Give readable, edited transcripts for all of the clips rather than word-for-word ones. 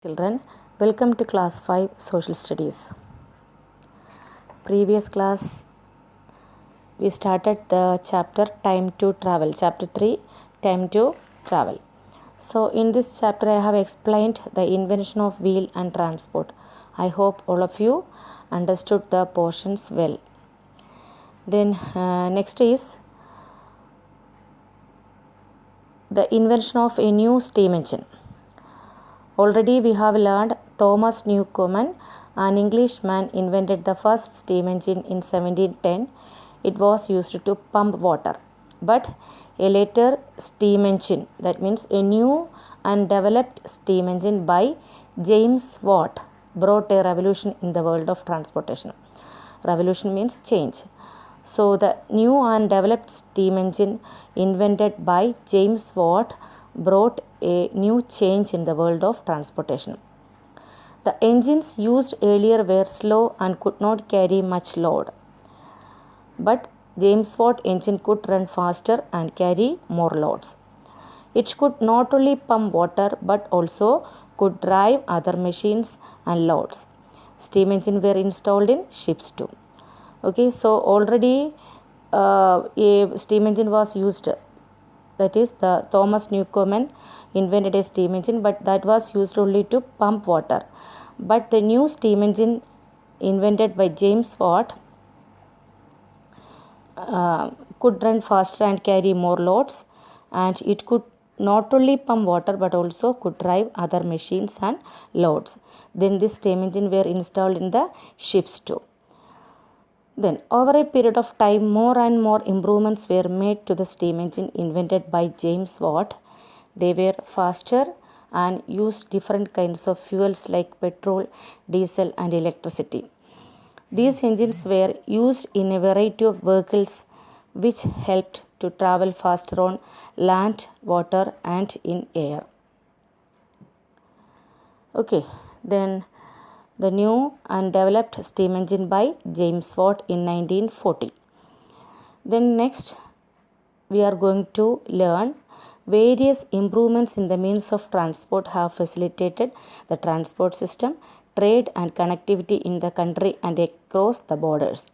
Children, welcome to class 5 social studies. Previous class we started the chapter time to travel, chapter 3 time to travel. So in this chapter I have explained the invention of wheel and transport. I hope all of you understood the portions well. Then next is the invention of a new steam engine. Already we have learned Thomas Newcomen, an Englishman, invented the first steam engine in 1710. It was used to pump water. But a later steam engine, that means a new undeveloped steam engine by James Watt, brought a revolution in the world of transportation. Revolution means change. So the new undeveloped steam engine invented by James Watt brought a new change in the world of transportation. The engines used earlier were slow and could not carry much load. But James Watt engine could run faster and carry more loads. It could not only pump water but also could drive other machines and loads. Steam engine were installed in ships too. Okay, so already a steam engine was used. That is, the Thomas Newcomen invented a steam engine, but that was used only to pump water. But the new steam engine invented by James Watt could run faster and carry more loads, and it could not only pump water but also could drive other machines and loads. Then this steam engine were installed in the ships too. Then, over a period of time, more and more improvements were made to the steam engine invented by James Watt. They were faster and used different kinds of fuels like petrol, diesel, and electricity. These engines were used in a variety of vehicles which helped to travel faster on land, water, and in air. Okay, then the new undeveloped steam engine by James Watt in 1940. Then next we are going to learn various improvements in the means of transport have facilitated the transport system, trade and connectivity in the country and across the borders.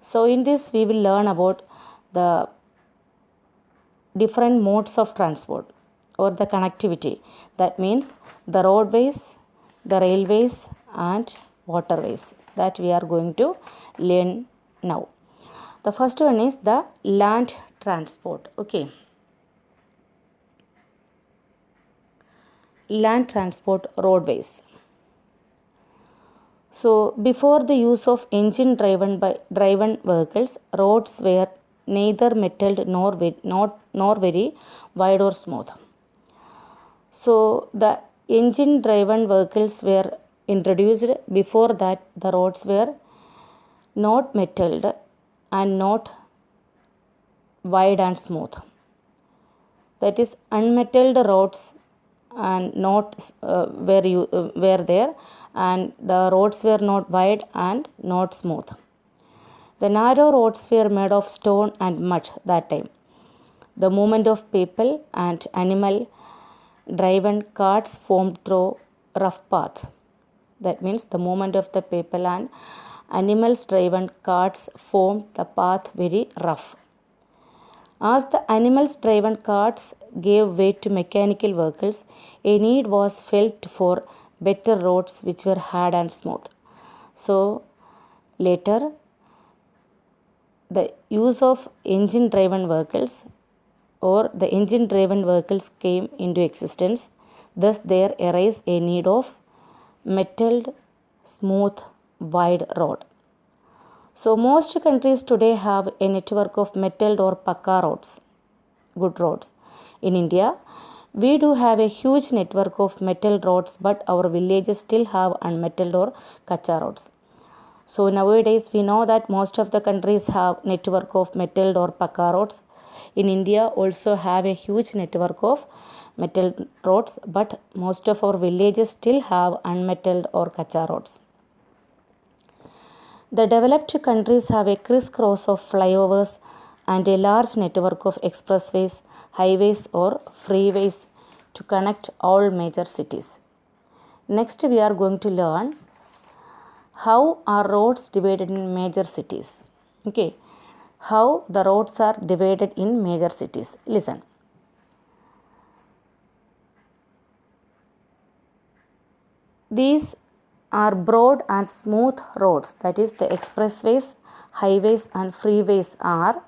So in this we will learn about the different modes of transport or the connectivity. That means the roadways, the railways and waterways that we are going to learn now. The first one is the land transport. Okay. Land transport, roadways. So before the use of engine driven vehicles, roads were neither metalled nor very wide or smooth. So the engine driven vehicles were introduced. Before that, the roads were not metalled and not wide and smooth. That is, unmetalled roads and not were there, and the roads were not wide and not smooth. The narrow roads were made of stone and mud that time. The movement of people and animal driven carts formed through rough path. That means the movement of the people and animals driven carts formed the path very rough. As the animals driven carts gave way to mechanical vehicles, a need was felt for better roads which were hard and smooth. So later the use of engine driven vehicles or the engine driven vehicles came into existence. Thus there arose a need of metalled, smooth, wide road. So most countries today have a network of metalled or pakka roads, good roads. In India, we do have a huge network of metal roads, but our villages still have unmetalled or kacha roads. So nowadays we know that most of the countries have network of metalled or pakka roads. In India also have a huge network of metal roads, but most of our villages still have unmetalled or kacha roads. The developed countries have a crisscross of flyovers and a large network of expressways, highways or freeways to connect all major cities. Next we are going to learn how are roads divided in major cities. Okay, how the roads are divided in major cities. Listen. These are broad and smooth roads, that is the expressways, highways and freeways are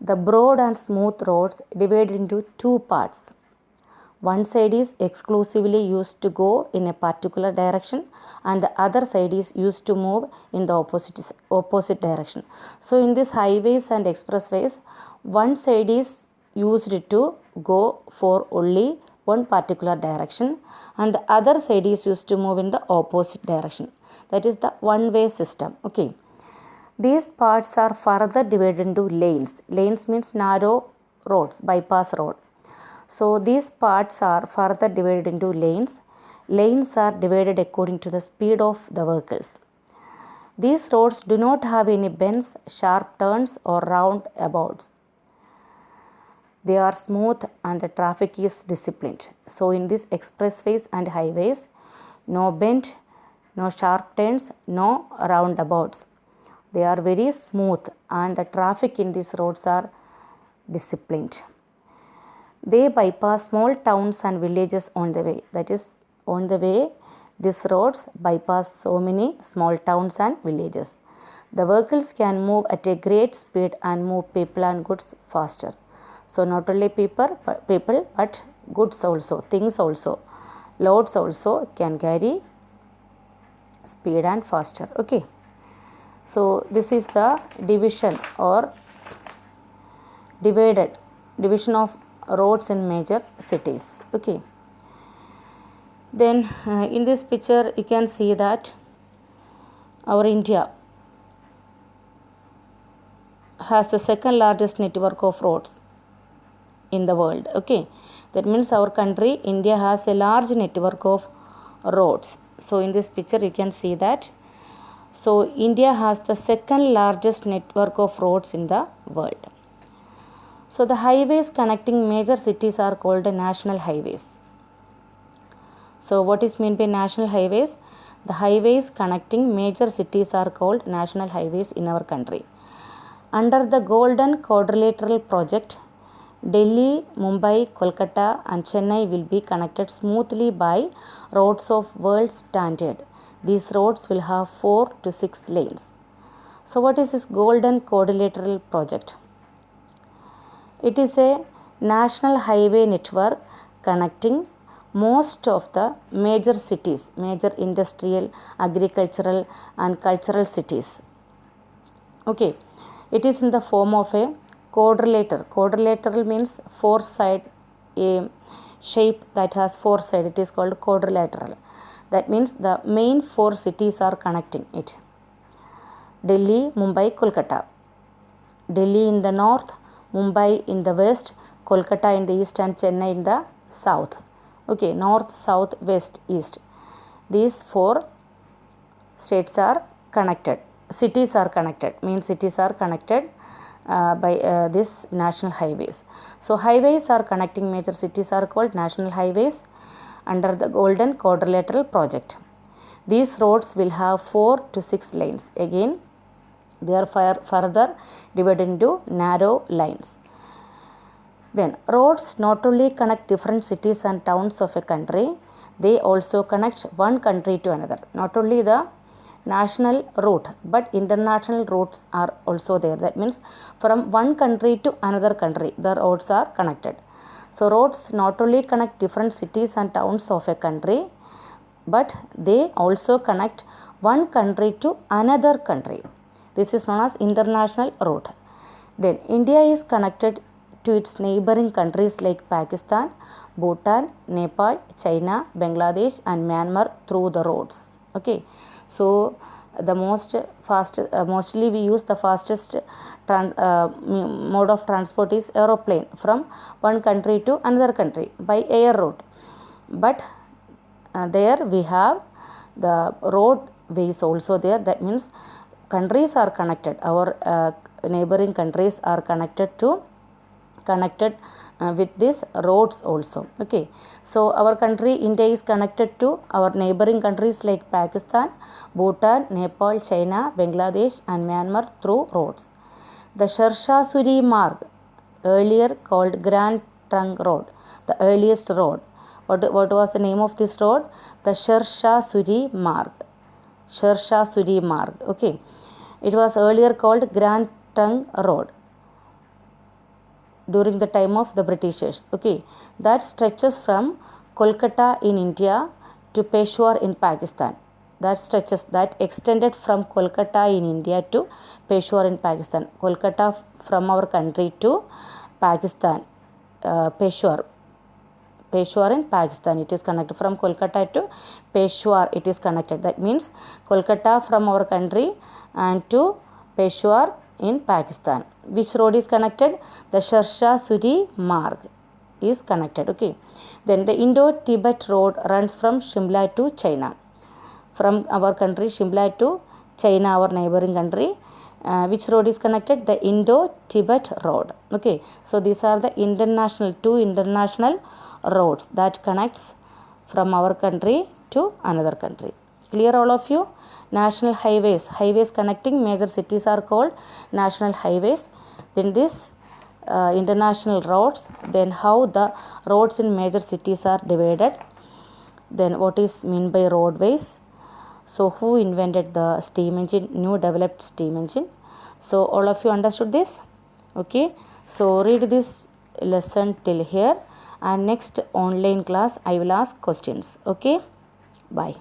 the broad and smooth roads divided into two parts. One side is exclusively used to go in a particular direction and the other side is used to move in the opposite direction. So in these highways and expressways, one side is used to go for only one particular direction and the other side is used to move in the opposite direction. That is the one-way system. Okay. These parts are further divided into lanes. Lanes means narrow roads, bypass road. So these parts are further divided into lanes. Lanes are divided according to the speed of the vehicles. These roads do not have any bends, sharp turns or roundabouts. They are smooth and the traffic is disciplined. So in these expressways and highways, no bend, no sharp turns, no roundabouts. They are very smooth and the traffic in these roads are disciplined. They bypass small towns and villages on the way. That is, on the way, these roads bypass so many small towns and villages. The vehicles can move at a great speed and move people and goods faster. So not only people but goods also, things also, loads also can carry speed and faster. Okay. So this is the division or division of roads in major cities. Okay. Then in this picture you can see that our India has the second largest network of roads in the world. Okay. That means our country, India, has a large network of roads. So in this picture you can see that. So India has the second largest network of roads in the world. So the highways connecting major cities are called national highways. So what is meant by national highways? The highways connecting major cities are called national highways in our country. Under the Golden Quadrilateral project, Delhi, Mumbai, Kolkata and Chennai will be connected smoothly by roads of world standard. These roads will have 4 to 6 lanes. So what is this Golden Quadrilateral project? It is a national highway network connecting most of the major cities, major industrial, agricultural and cultural cities. Okay, it is in the form of a quadrilateral. Quadrilateral means four side, a shape that has four sides. It is called quadrilateral. That means the main four cities are connecting it. Delhi, Mumbai, Kolkata. Delhi in the north, Mumbai in the west, Kolkata in the east and Chennai in the south. Okay, north, south, west, east. These four states are connected. Cities are connected. Means cities are connected by this national highways. So highways are connecting major cities are called national highways under the Golden Quadrilateral project. These roads will have 4 to 6 lanes. Again, they are further divided into narrow lines. Then roads not only connect different cities and towns of a country, they also connect one country to another. Not only the national route but international routes are also there. That means from one country to another country the roads are connected. So roads not only connect different cities and towns of a country but they also connect one country to another country. This is known as international route. Then India is connected to its neighboring countries like Pakistan, Bhutan, Nepal, China, Bangladesh and Myanmar through the roads. Okay. So the mostly we use the fastest mode of transport is aeroplane from one country to another country by air route. But there we have the roadways also there. That means countries are connected. Our neighboring countries are connected with this roads also. Okay, so our country India is connected to our neighboring countries like Pakistan, Bhutan, Nepal, China, Bangladesh and Myanmar through roads. The Sharsha Suri Marg, earlier called Grand Trunk Road, the earliest road. What was the name of this road? The Sharsha Suri Marg. Sharsha Suri Marg. Okay, it was earlier called Grand Trunk Road during the time of the Britishers. Okay, that stretches from Kolkata in India to Peshawar in Pakistan. That extended from Kolkata in India to Peshawar in Pakistan. Kolkata from our country to Pakistan, Peshawar in Pakistan. It is connected from Kolkata to Peshawar. It is connected. That means Kolkata from our country and to Peshawar in Pakistan. Which road is connected? The Sharsha Suri Marg is connected. Okay. Then the Indo-Tibet road runs from Shimla to China. From our country Shimla to China, our neighboring country. Which road is connected? The Indo-Tibet road. Okay, so these are the two international roads that connects from our country to another country. Clear all of you? National highways connecting major cities are called national highways. Then this international roads, then how the roads in major cities are divided, then what is mean by roadways. So who invented the steam engine, new developed steam engine. So all of you understood this? Okay, so read this lesson till here, and next online class I will ask questions. Okay, bye.